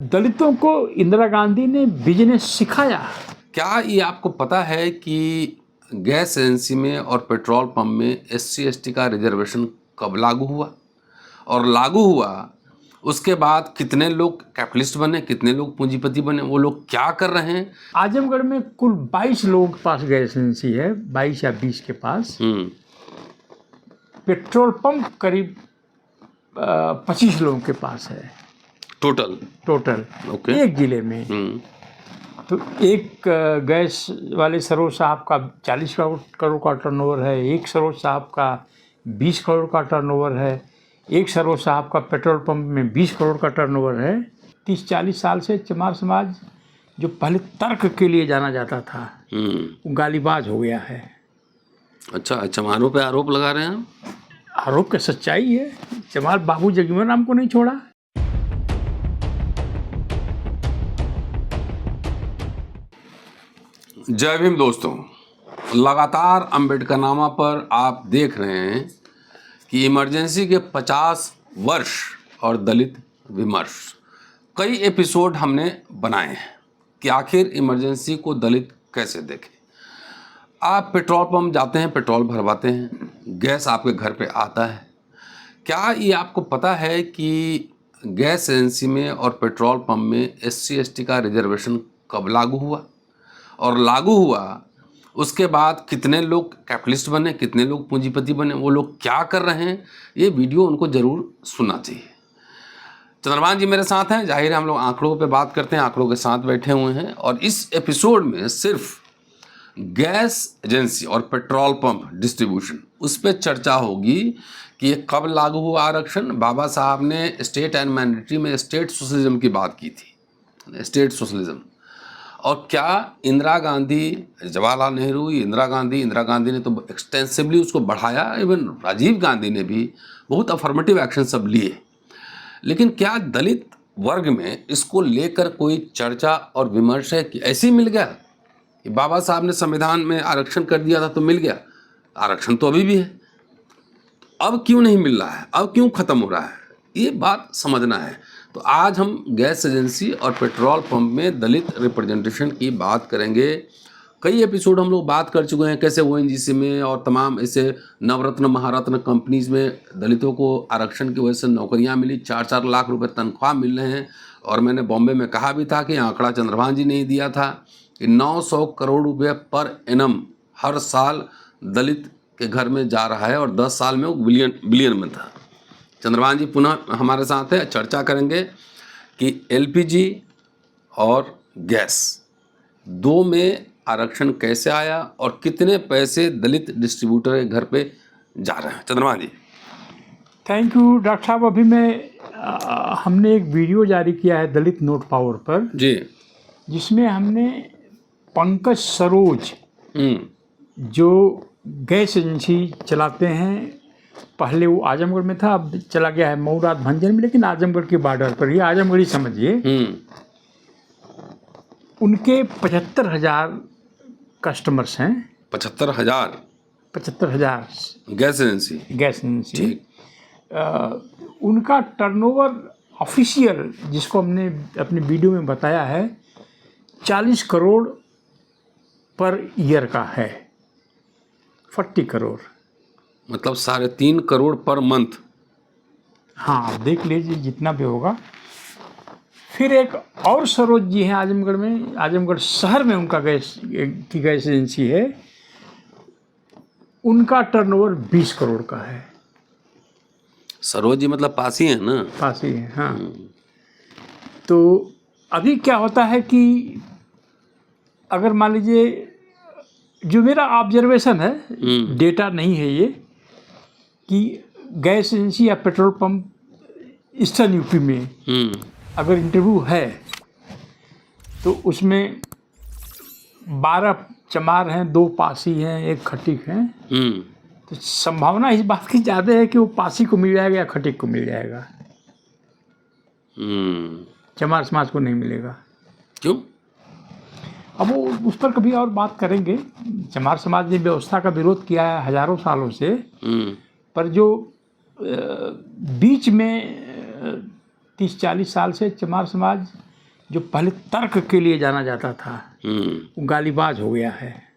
दलितों को इंदिरा गांधी ने बिजनेस सिखाया। क्या ये आपको पता है कि गैस एजेंसी में और पेट्रोल पंप में SC/ST का रिजर्वेशन कब लागू हुआ और लागू हुआ उसके बाद कितने लोग कैपिटलिस्ट बने, कितने लोग पूंजीपति बने, वो लोग क्या कर रहे हैं। आजमगढ़ में कुल 22 लोगों के पास गैस एजेंसी है, 22 या 20 के पास। पेट्रोल पंप करीब 25 लोगों के पास है टोटल ओके। एक जिले में। तो एक गैस वाले सरोज साहब का 40 करोड़ का टर्नओवर है, एक सरोज साहब का 20 करोड़ का टर्नओवर है, एक सरोज साहब का पेट्रोल पंप में 20 करोड़ का टर्नओवर है। 30-40 साल से चमार समाज जो पहले तर्क के लिए जाना जाता था वो गालीबाज हो गया है। अच्छा, चमारों पे आरोप लगा रहे हैं हम। आरोप का सच्चाई है, चमार बाबू जगजीवन राम को नहीं छोड़ा। जय भीम दोस्तों, लगातार अम्बेडकरनामा पर आप देख रहे हैं कि इमरजेंसी के 50 वर्ष और दलित विमर्श, कई एपिसोड हमने बनाए हैं कि आखिर इमरजेंसी को दलित कैसे देखें। आप पेट्रोल पंप जाते हैं, पेट्रोल भरवाते हैं, गैस आपके घर पे आता है। क्या ये आपको पता है कि गैस एजेंसी में और पेट्रोल पंप में SC/ST का रिजर्वेशन कब लागू हुआ और लागू हुआ उसके बाद कितने लोग कैपिटलिस्ट बने, कितने लोग पूंजीपति बने, वो लोग क्या कर रहे हैं। ये वीडियो उनको ज़रूर सुनना चाहिए। चंद्रभान जी मेरे साथ हैं। जाहिर है हम लोग आंकड़ों पे बात करते हैं, आंकड़ों के साथ बैठे हुए हैं और इस एपिसोड में सिर्फ गैस एजेंसी और पेट्रोल पंप डिस्ट्रीब्यूशन उस पर चर्चा होगी कि ये कब लागू हुआ आरक्षण। बाबा साहब ने स्टेट एंड मैंडेटरी में स्टेट सोशलिज्म की बात की थी, स्टेट सोशलिज्म। और क्या इंदिरा गांधी, जवाहरलाल नेहरू, इंदिरा गांधी ने तो एक्सटेंसिवली उसको बढ़ाया, इवन राजीव गांधी ने भी बहुत अफर्मेटिव एक्शन सब लिए। लेकिन क्या दलित वर्ग में इसको लेकर कोई चर्चा और विमर्श है कि ऐसे ही मिल गया कि बाबा साहब ने संविधान में आरक्षण कर दिया था तो मिल गया, आरक्षण तो अभी भी है, अब क्यों नहीं मिल रहा है, अब क्यों खत्म हो रहा है, ये बात समझना है। तो आज हम गैस एजेंसी और पेट्रोल पंप में दलित रिप्रेजेंटेशन की बात करेंगे। कई एपिसोड हम लोग बात कर चुके हैं कैसे ONGC में और तमाम ऐसे नवरत्न महारत्न कंपनीज में दलितों को आरक्षण की वजह से नौकरियां मिली, 4-4 लाख रुपए तनख्वाह मिल रहे हैं। और मैंने बॉम्बे में कहा भी था कि आंकड़ा चंद्रभान जी ने ही दिया था कि 900 करोड़ रुपये पर एनम हर साल दलित के घर में जा रहा है और 10 साल में वो बिलियन में था। चंद्रभान जी पुनः हमारे साथ है, चर्चा करेंगे कि LPG और गैस दो में आरक्षण कैसे आया और कितने पैसे दलित डिस्ट्रीब्यूटर के घर पे जा रहे हैं। चंद्रभान जी थैंक यू डॉक्टर साहब। अभी हमने एक वीडियो जारी किया है दलित नोट पावर पर जी, जिसमें हमने पंकज सरोज जो गैस एजेंसी चलाते हैं, पहले वो आजमगढ़ में था, अब चला गया है मऊरात भंजन में, लेकिन आजमगढ़ के बॉर्डर पर ही, आजमगढ़ ही समझिए। उनके 75,000 कस्टमर्स हैं। 75,000 गैस एजेंसी। उनका टर्नओवर ऑफिशियल, जिसको हमने अपने वीडियो में बताया है, 40 करोड़ पर ईयर का है, 40 करोड़ मतलब 3.5 करोड़ पर मंथ। हाँ, देख लीजिए जितना भी होगा। फिर एक और सरोज जी हैं आजमगढ़ में, आजमगढ़ शहर में उनका गैस एजेंसी है, उनका टर्नओवर 20 करोड़ का है। सरोज जी मतलब पास ही है ना? पास ही है, हाँ। तो अभी क्या होता है कि अगर मान लीजिए, जो मेरा ऑब्जर्वेशन है, डेटा नहीं है ये, कि गैस एजेंसी या पेट्रोल पंप ईस्टर्न यूपी में अगर इंटरव्यू है तो उसमें 12 चमार हैं, 2 पासी हैं, 1 खटीक हैं। तो संभावना इस बात की ज़्यादा है कि वो पासी को मिल जाएगा या खटीक को मिल जाएगा, चमार समाज को नहीं मिलेगा। क्यों? अब वो उस पर कभी और बात करेंगे। चमार समाज ने व्यवस्था का विरोध किया है हजारों सालों से, पर जो बीच में 30-40 साल से चमार समाज जो पहले तर्क के लिए जाना जाता था वो गालीबाज हो गया है।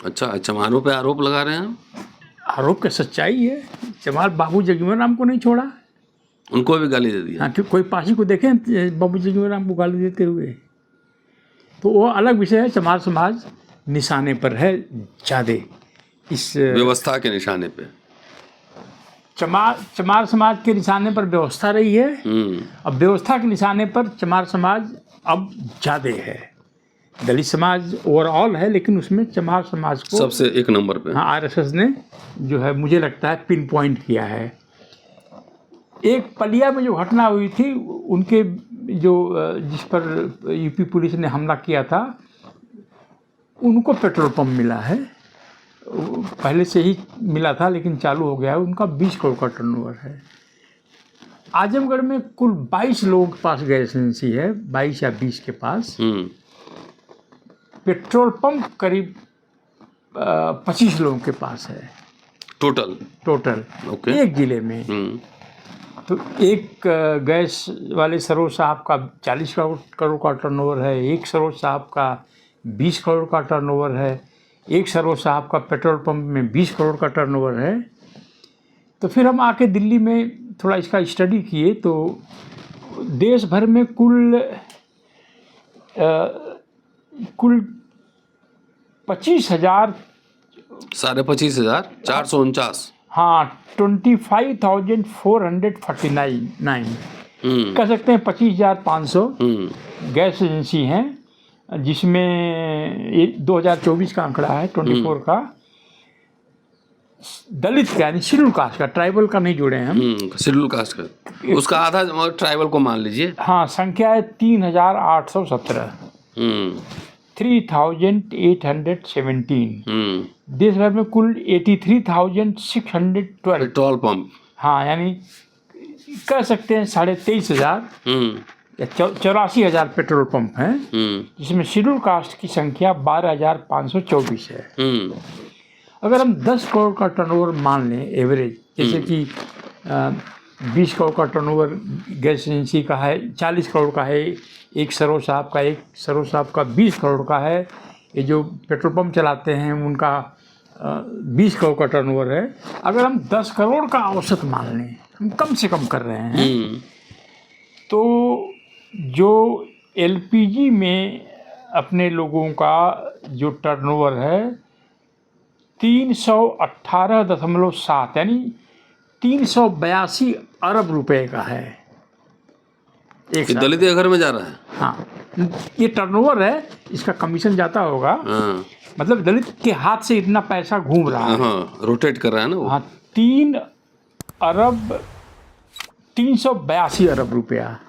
अच्छा, चमारों पे आरोप लगा रहे हैं आप? आरोप का सच्चाई है। चमार बाबू जगजीवन राम को नहीं छोड़ा, उनको भी गाली दे दिया। हाँ, कोई पासी को देखें बाबू जगजीवन राम को गाली देते हुए, तो वो अलग विषय है। चमार समाज निशाने पर है ज़्यादा, इस व्यवस्था के निशाने पे। चमार समाज के निशाने पर व्यवस्था रही है, अब व्यवस्था के निशाने पर चमार समाज अब ज़्यादा है। दलित समाज ओवरऑल है, लेकिन उसमें चमार समाज को सबसे एक नंबर पे। हाँ, आरएसएस ने जो है मुझे लगता है पिन पॉइंट किया है। एक पलिया में जो घटना हुई थी, उनके जो जिस पर यूपी पुलिस ने हमला किया था, उनको पेट्रोल पंप मिला है, पहले से ही मिला था लेकिन चालू हो गया है। उनका 20 करोड़ का टर्नओवर है। आजमगढ़ में कुल 22 लोगों के पास गैस एजेंसी है, 22 या 20 के पास। पेट्रोल पंप करीब 25 लोगों के पास है टोटल ओके। एक जिले में। तो एक गैस वाले सरोज साहब का 40 करोड़ का टर्नओवर है, एक सरोज साहब का 20 करोड़ का टर्नओवर है, एक सरोज साहब का पेट्रोल पंप में 20 करोड़ का टर्नओवर है। तो फिर हम आके दिल्ली में थोड़ा इसका स्टडी किए, तो देश भर में कुल 25,000 25,449 हाँ 25,449 कह सकते हैं 25,500 गैस एजेंसी हैं, जिसमें 2024 का आंकड़ा है 24 का। दलित का यानी शेड्यूल कास्ट का, ट्राइबल का नहीं जोड़े हैं हम। शेड्यूल कास्ट का, उसका आधा ट्राइबल को मान लीजिए। हाँ, संख्या है 3,817 3,817। देश भर में कुल 83,612 पेट्रोल पंप। हाँ, यानी कह सकते हैं 23,500 या 84,000 पेट्रोल पंप हैं, जिसमें शेड्यूल कास्ट की संख्या 12,524 है। अगर हम 10 करोड़ का टर्नओवर मान लें एवरेज, जैसे कि 20 करोड़ का टर्नओवर गैस एजेंसी का है, 40 करोड़ का है एक सरोज साहब का 20 करोड़ का है, ये जो पेट्रोल पंप चलाते हैं उनका 20 करोड़ का टर्नओवर है। अगर हम 10 करोड़ का औसत मान लें, हम कम से कम कर रहे हैं, तो जो एलपीजी में अपने लोगों का जो टर्नओवर है 318.7 यानी 382 अरब रुपए का है एक साल। दलित के घर में जा रहा है। हाँ, ये टर्नओवर है, इसका कमीशन जाता होगा। मतलब दलित के हाथ से इतना पैसा घूम रहा है, रोटेट कर रहा है ना वो। हाँ, 382 अरब रुपया।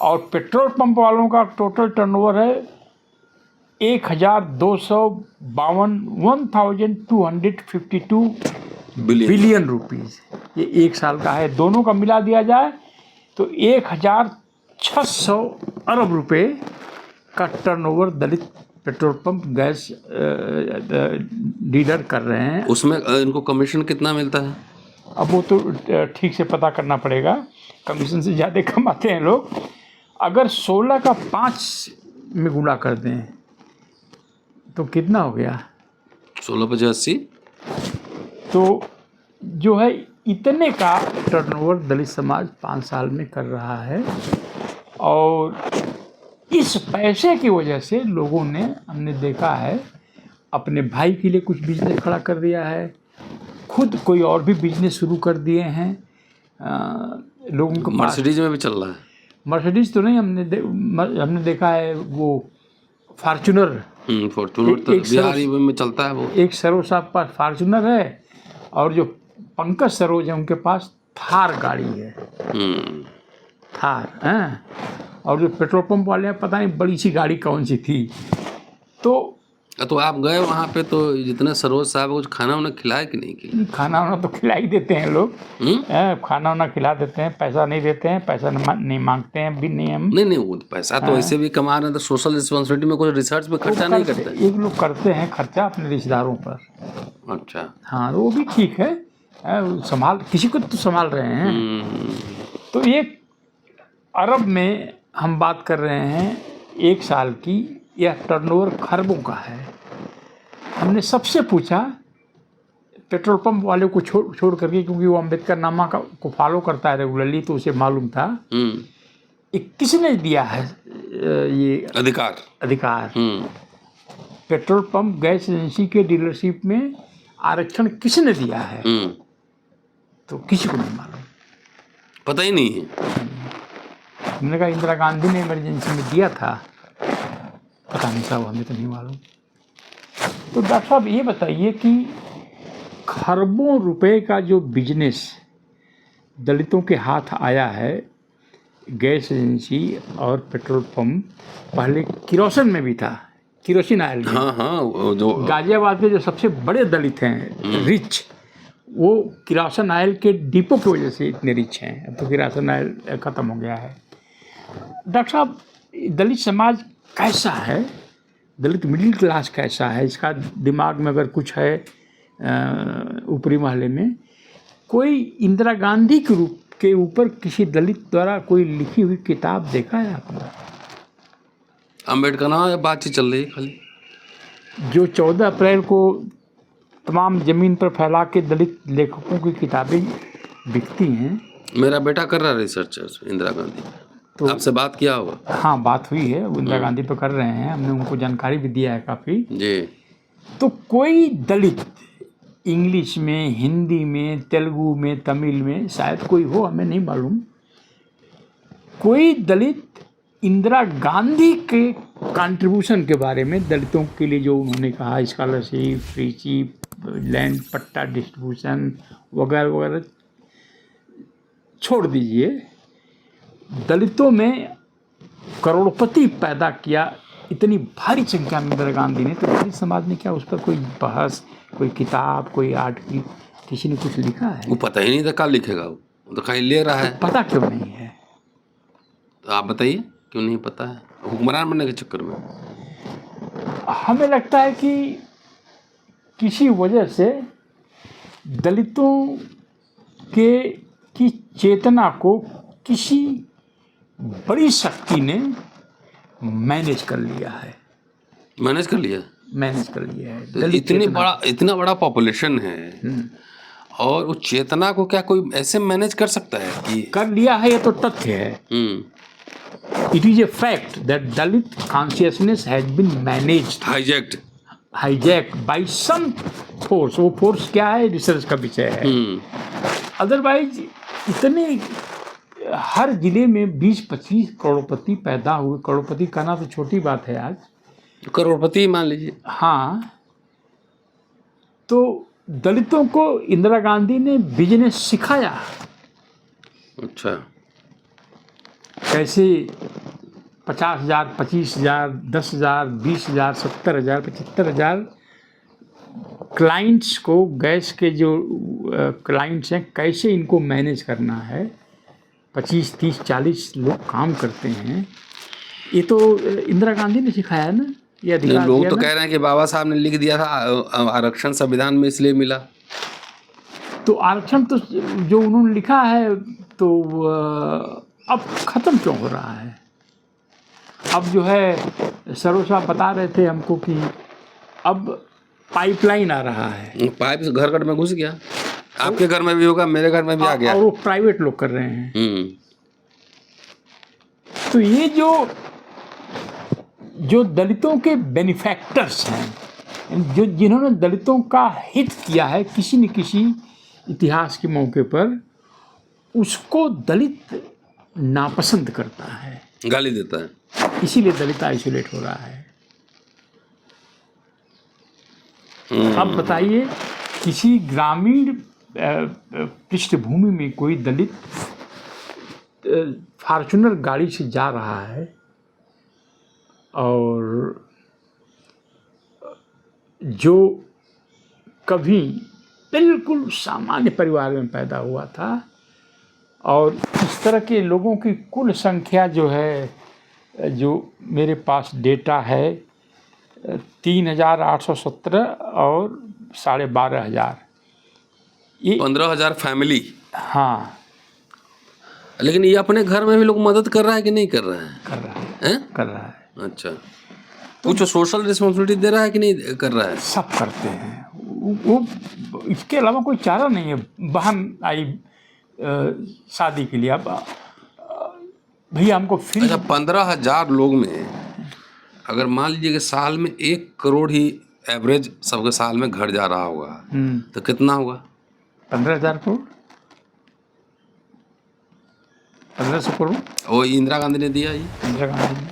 और पेट्रोल पंप वालों का टोटल टर्नओवर है 1,252 बिलियन रुपीस। ये एक साल का है, दोनों का मिला दिया जाए तो 1,600 अरब रुपए का टर्नओवर दलित पेट्रोल पंप गैस डीलर कर रहे हैं। उसमें इनको कमीशन कितना मिलता है? अब वो तो ठीक से पता करना पड़ेगा, कमीशन से ज़्यादा कमाते हैं लोग। अगर 16 का 5 में गुणा कर दें तो कितना हो गया? 16/80। तो जो है इतने का टर्नओवर दलित समाज 5 साल में कर रहा है। और इस पैसे की वजह से लोगों ने, हमने देखा है, अपने भाई के लिए कुछ बिजनेस खड़ा कर दिया है, खुद कोई और भी बिजनेस शुरू कर दिए हैं। लोगों को मर्सिडीज में भी चल रहा है। मर्सिडीज तो नहीं, हमने देखा है वो फॉर्च्यूनर तो बिहारी में चलता है वो। एक सरोज साहब पास फॉर्च्यूनर है, और जो पंकज सरोज है उनके पास थार गाड़ी है। थार हैं। और जो पेट्रोल पंप वाले हैं, पता नहीं बड़ी सी गाड़ी कौन सी थी। तो आप गए वहाँ पे, तो जितने सरोज साहब कुछ खाना उन्हें खिलाया कि नहीं खिलाया? खाना वाना तो खिला ही देते हैं लोग। खाना वाना खिला देते हैं, पैसा नहीं देते हैं, पैसा नहीं मांगते हैं भी नहीं। हम नहीं वो पैसा तो ऐसे भी कमा रहे हैं, तो सोशल रिस्पॉन्सिबिलिटी में कोई रिसर्च पे खर्चा नहीं करते। एक लोग करते हैं खर्चा अपने रिश्तेदारों पर। अच्छा, हाँ, वो भी ठीक है, संभाल किसी को तो संभाल रहे हैं। तो 1 अरब में हम बात कर रहे हैं 1 साल की, यह टर्नओवर खरबों का है। हमने सबसे पूछा, पेट्रोल पंप वाले को छोड़ करके, क्योंकि वो अम्बेडकर नामा को फॉलो करता है रेगुलरली, तो उसे मालूम था ये किसने दिया है ये अधिकार। पेट्रोल पंप गैस एजेंसी के डीलरशिप में आरक्षण किसने दिया है, तो किसी को नहीं मालूम, पता ही नहीं है। हमने कहा इंदिरा गांधी ने इमरजेंसी में दिया था, पता नहीं साहब, हमें तो नहीं मालूम। तो डॉक्टर साहब ये बताइए कि खरबों रुपए का जो बिजनेस दलितों के हाथ आया है, गैस एजेंसी और पेट्रोल पंप, पहले किरोसिन में भी था, किरोसिन ऑयल। हाँ, जो गाजियाबाद में जो सबसे बड़े दलित हैं रिच, वो किरोसिन ऑयल के डिपो की वजह से इतने रिच हैं। अब तो किरोसिन ऑयल ख़त्म हो गया है। डॉक्टर साहब, दलित समाज कैसा है, दलित मिडिल क्लास कैसा है, इसका दिमाग में अगर कुछ है ऊपरी महले में, कोई इंदिरा गांधी के रूप के ऊपर किसी दलित द्वारा कोई लिखी हुई किताब देखा है आपने? अम्बेडकर ना बातचीत चल रही है खाली, जो 14 अप्रैल को तमाम ज़मीन पर फैला के दलित लेखकों की किताबें बिकती हैं। मेरा बेटा कर रहा है रिसर्च इंदिरा गांधी, तो आपसे बात किया होगा? हाँ, बात हुई है, वो इंदिरा गांधी पर कर रहे हैं, हमने उनको जानकारी भी दिया है काफ़ी जी। तो कोई दलित इंग्लिश में, हिंदी में, तेलुगु में, तमिल में, शायद कोई हो, हमें नहीं मालूम, कोई दलित इंदिरा गांधी के कंट्रीब्यूशन के बारे में, दलितों के लिए जो उन्होंने कहा, स्कॉलरशिप, फ्री चीप, लैंड पट्टा डिस्ट्रीब्यूशन वगैरह वगैरह छोड़ दीजिए, दलितों में करोड़पति पैदा किया, इतनी भारी संख्या में इंदिरा गांधी ने, तो दलित समाज ने क्या उस पर कोई बहस, कोई किताब, कोई आर्टिकल, किसी ने कुछ लिखा है? वो पता ही नहीं था, कहाँ लिखेगा, वो तो कहीं ले रहा है। तो पता क्यों नहीं है? तो आप बताइए क्यों नहीं पता है? हुक्मरान बनने के चक्कर में? हमें लगता है कि किसी वजह से दलितों की चेतना को किसी बड़ी शक्ति ने मैनेज कर लिया है। मैनेज कर लिया है। इतना बड़ा पॉपुलेशन है, और वो चेतना को क्या कोई ऐसे मैनेज कर सकता है कि कर लिया है? ये तो तथ्य है। It is a fact that Dalit consciousness has been managed, hijacked by some force. वो फोर्स क्या है, रिसर्च का विषय है। अदरवाइज इतने हर जिले में 20-25 करोड़पति पैदा हुए। करोड़पति कहना तो छोटी बात है आज, करोड़पति मान लीजिए। हाँ, तो दलितों को इंदिरा गांधी ने बिजनेस सिखाया। अच्छा, कैसे 50,000, 25,000, 10,000, 20,000, 70,000, 75,000 क्लाइंट्स को, गैस के जो क्लाइंट्स हैं, कैसे इनको मैनेज करना है। 25, 30, 40 लोग काम करते हैं। ये तो इंदिरा गांधी ने सिखाया ना, ये अधिकार। लोग तो कह रहे हैं कि बाबा साहब ने लिख दिया था आरक्षण संविधान में इसलिए मिला। तो आरक्षण तो जो उन्होंने लिखा है, तो अब ख़त्म क्यों हो रहा है? अब जो है, सरोज साहब बता रहे थे हमको कि अब पाइपलाइन आ रहा है। पाइप घर घर में घुस गया। आपके घर में भी होगा, मेरे घर में भी आ गया, और वो प्राइवेट लोग कर रहे हैं। तो ये जो दलितों के बेनिफैक्टर्स हैं, जो जिन्होंने दलितों का हित किया है किसी न किसी इतिहास के मौके पर, उसको दलित नापसंद करता है, गाली देता है। इसीलिए दलित आइसोलेट हो रहा है। अब बताइए, किसी ग्रामीण पृष्ठभूमि में कोई दलित फॉर्च्यूनर गाड़ी से जा रहा है और जो कभी बिल्कुल सामान्य परिवार में पैदा हुआ था, और इस तरह के लोगों की कुल संख्या जो है, जो मेरे पास डेटा है, 3,817 और 12,500, ये 15,000 फैमिली। हाँ, लेकिन ये अपने घर में भी लोग मदद कर रहा है कि नहीं कर रहा है? कर रहा है, हैं? कर रहा है। अच्छा, कुछ सोशल रिस्पॉन्सिबिलिटी दे रहा है कि नहीं कर रहा है? सब करते हैं वो इसके अलावा कोई चारा नहीं है। बहन आई शादी के लिए, अब भैया हमको फ्री। अच्छा, 15,000 लोग में अगर मान लीजिए कि साल में 1 करोड़ ही एवरेज सबके साल में घर जा रहा होगा, तो कितना होगा? 15,000 करोड़, 1500 करोड़ वो इंदिरा गांधी ने दिया ये। इंदिरा गांधी ने।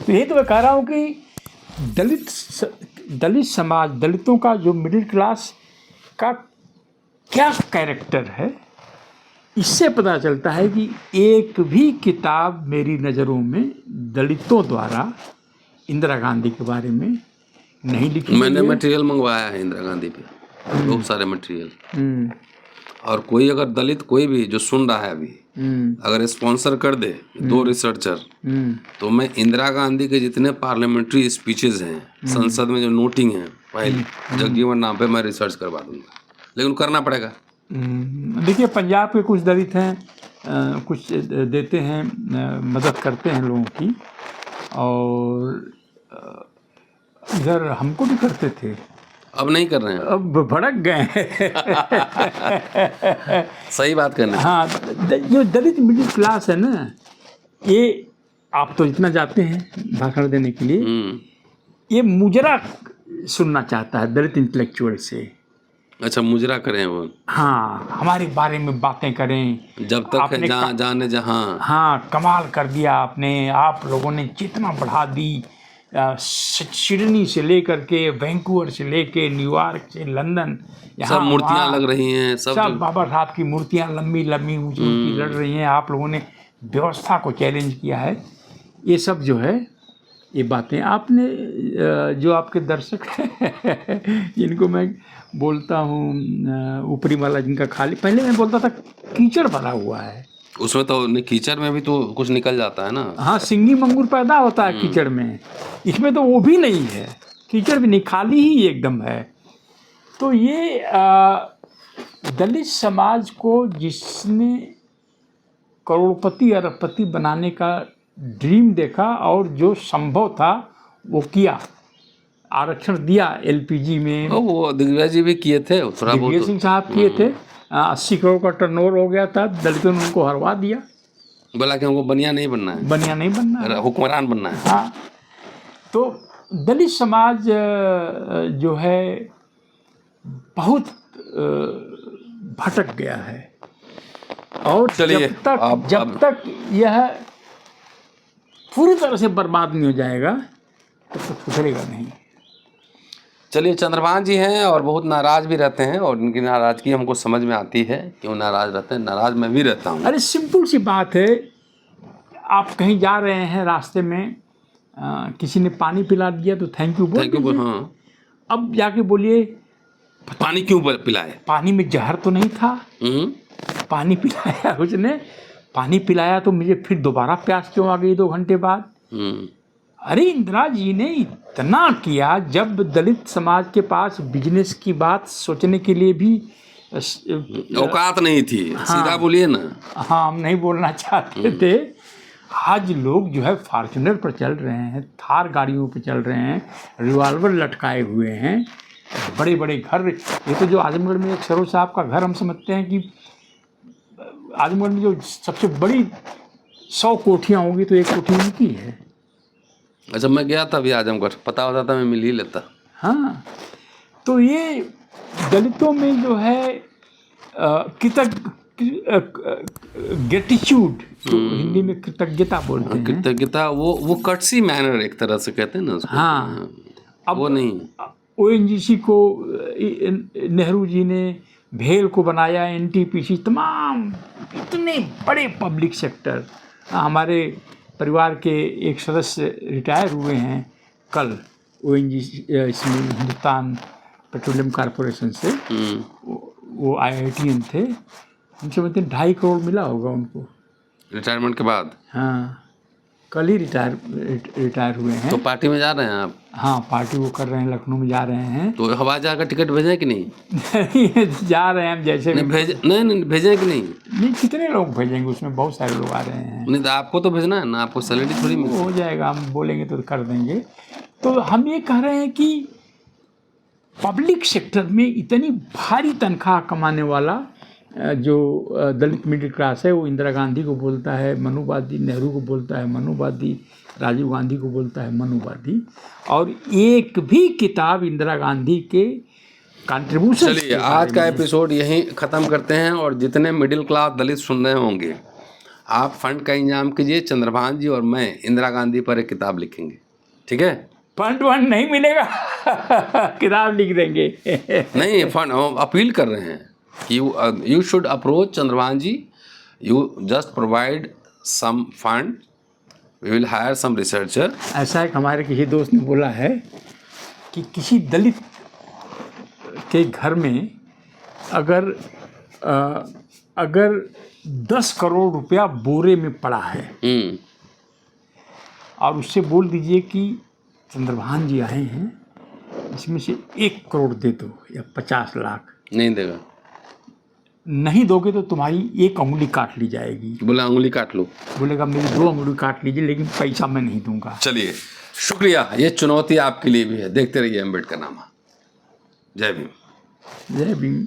तो यही तो मैं कह रहा हूँ कि दलित समाज, दलितों का जो मिडिल क्लास का क्या कैरेक्टर है, इससे पता चलता है कि एक भी किताब मेरी नज़रों में दलितों द्वारा इंदिरा गांधी के बारे में नहीं लिखी। मैंने मटेरियल मंगवाया है इंदिरा गांधी पे, बहुत सारे मटेरियल। और कोई अगर दलित कोई भी जो सुन रहा है अभी, अगर स्पॉन्सर कर दे 2 रिसर्चर, तो मैं इंदिरा गांधी के जितने पार्लियामेंट्री स्पीचेज हैं, संसद में जो नोटिंग है पहले जगजीवन राम पे, मैं रिसर्च करवा दूंगा। लेकिन करना पड़ेगा। देखिए, पंजाब के कुछ दलित हैं, कुछ देते हैं, मदद करते हैं लोगों की, और इधर हमको भी करते थे, अब नहीं कर रहे हैं, अब भड़क गए हैं। सही बात करना। हाँ, जो दलित मिडिल क्लास है ना, ये आप तो इतना जाते हैं भाषण देने के लिए, ये मुजरा सुनना चाहता है दलित इंटेलेक्चुअल से। अच्छा, मुजरा करें वो? हाँ, हमारे बारे में बातें करें, जब तक है जाने जहाँ। हाँ, कमाल कर दिया आपने, आप लोगों ने जितना बढ़ा दी, सिडनी से लेकर के, वैंकूवर से लेके, न्यूयॉर्क से लंदन, सब मूर्तियाँ लग रही हैं, सब बाबा साहब की मूर्तियाँ लंबी लंबी ऊंची ऊंची लड़ रही हैं। आप लोगों ने व्यवस्था को चैलेंज किया है। ये सब जो है, ये बातें आपने, जो आपके दर्शक हैं जिनको मैं बोलता हूँ ऊपरी वाला, जिनका खाली, पहले मैं बोलता था कीचड़ भरा हुआ है, उसमें तो कीचड़ में भी तो कुछ निकल जाता है ना। हाँ, सिंगी मंगूर पैदा होता है कीचड़ में, इसमें तो वो भी नहीं है, कीचड़ भी नहीं, खाली ही एकदम है। तो ये दलित समाज को जिसने करोड़पति अरबपति बनाने का ड्रीम देखा और जो संभव था वो किया, आरक्षण दिया एलपीजी में। वो दिग्विजय जी भी किए थे, दिग्विजय सिंह साहब किए थे। 80 करोड़ का टर्नओवर हो गया था, दलितों ने उनको हरवा दिया, बोला कि हमको बनिया नहीं बनना है, बनिया नहीं बनना है, हुक्मरान बनना है। हाँ, तो दलित समाज जो है बहुत भटक गया है, और जब तक यह पूरी तरह से बर्बाद नहीं हो जाएगा तब तक सुधरेगा नहीं। चलिए, चंद्रभान जी हैं और बहुत नाराज़ भी रहते हैं, और उनकी नाराज़गी हमको समझ में आती है, क्यों नाराज़ रहते हैं, नाराज़ मैं भी रहता हूँ। अरे सिंपल सी बात है, आप कहीं जा रहे हैं, रास्ते में किसी ने पानी पिला दिया तो थैंक यू बोल। हाँ, अब जाके बोलिए पानी क्यों पिलाए, पानी में जहर तो नहीं था, पानी पिलाया उसने, पानी पिलाया तो मुझे फिर दोबारा प्यास क्यों आ गई 2 घंटे बाद। अरे इंदिरा जी ने इतना किया, जब दलित समाज के पास बिजनेस की बात सोचने के लिए भी औकात नहीं थी। हाँ, सीधा बोलिए ना। हाँ, हम नहीं बोलना चाहते थे। आज लोग जो है फॉर्च्यूनर पर चल रहे हैं, थार गाड़ियों पर चल रहे हैं, रिवॉल्वर लटकाए हुए हैं, बड़े बड़े घर। ये तो जो आजमगढ़ में एक सरोज साहब का घर, हम समझते हैं कि आजमगढ़ में जो सबसे बड़ी 100 कोठियाँ होंगी तो 1 कोठी उनकी है। अच्छा, मैं गया था अभी आजमगढ़, पता होता था मैं मिल ही लेता। हाँ, तो ये दलितों में जो है ग्रेटिट्यूड, तो हिंदी में कृतज्ञता बोलते हैं, कृतज्ञता, वो कटसी मैनर एक तरह से कहते हैं ना उसको। हाँ, अब वो नहीं। ओएनजीसी को नेहरू जी ने, भेल को बनाया, एनटीपीसी, तमाम इतने बड़े पब्लिक सेक्टर। हमारे परिवार के एक सदस्य रिटायर हुए हैं कल, ओएनजीसी इसमें हिंदुस्तान पेट्रोलियम कॉरपोरेशन से, वो IITian थे, उनसे बोलते 2.5 करोड़ मिला होगा उनको रिटायरमेंट के बाद। हाँ, कल ही रिटायर हुए हैं। तो पार्टी में जा रहे हैं आप? हाँ, पार्टी वो कर रहे हैं, लखनऊ में जा रहे हैं। तो हवाई जहाज का टिकट भेजें कि नहीं? जा रहे हैं हम, जैसे नहीं भेजें कि नहीं? नहीं, कितने लोग भेजेंगे, उसमें बहुत सारे लोग आ रहे हैं। नहीं तो आपको तो भेजना है ना, आपको सैलरी थोड़ी मिलती हो जाएगा, हम बोलेंगे तो कर देंगे। तो हम ये कह रहे हैं कि पब्लिक सेक्टर में इतनी भारी तनख्वाह कमाने वाला जो दलित मिडिल क्लास है, वो इंदिरा गांधी को बोलता है मनुवादी, नेहरू को बोलता है मनुवादी, राजीव गांधी को बोलता है मनुवादी, और एक भी किताब इंदिरा गांधी के कंट्रीब्यूशन। चलिए आज का एपिसोड यहीं ख़त्म करते हैं, और जितने मिडिल क्लास दलित सुन रहे होंगे, आप फंड का इंतजाम कीजिए, चंद्रभान जी और मैं इंदिरा गांधी पर एक किताब लिखेंगे, ठीक है? फंड वंड नहीं मिलेगा, किताब लिख देंगे। नहीं, फंड अपील कर रहे हैं कि you should approach Chandrabhan ji, you just provide some fund, we will hire some researcher. ऐसा है कि हमारे किसी दोस्त ने बोला है कि किसी दलित के घर में अगर 10 करोड़ रुपया बोरे में पड़ा है, और उससे बोल दीजिए कि चंद्रभान जी आए हैं, इसमें से 1 करोड़ दे दो या 50 लाख, नहीं देगा। नहीं दोगे तो तुम्हारी 1 अंगुली काट ली जाएगी। बोला अंगुली काट लो, बोलेगा मेरी 2 अंगुली काट लीजिए, लेकिन पैसा मैं नहीं दूंगा। चलिए शुक्रिया, ये चुनौती आपके लिए भी है, देखते रहिए अम्बेडकरनामा। जय भीम। जय भीम।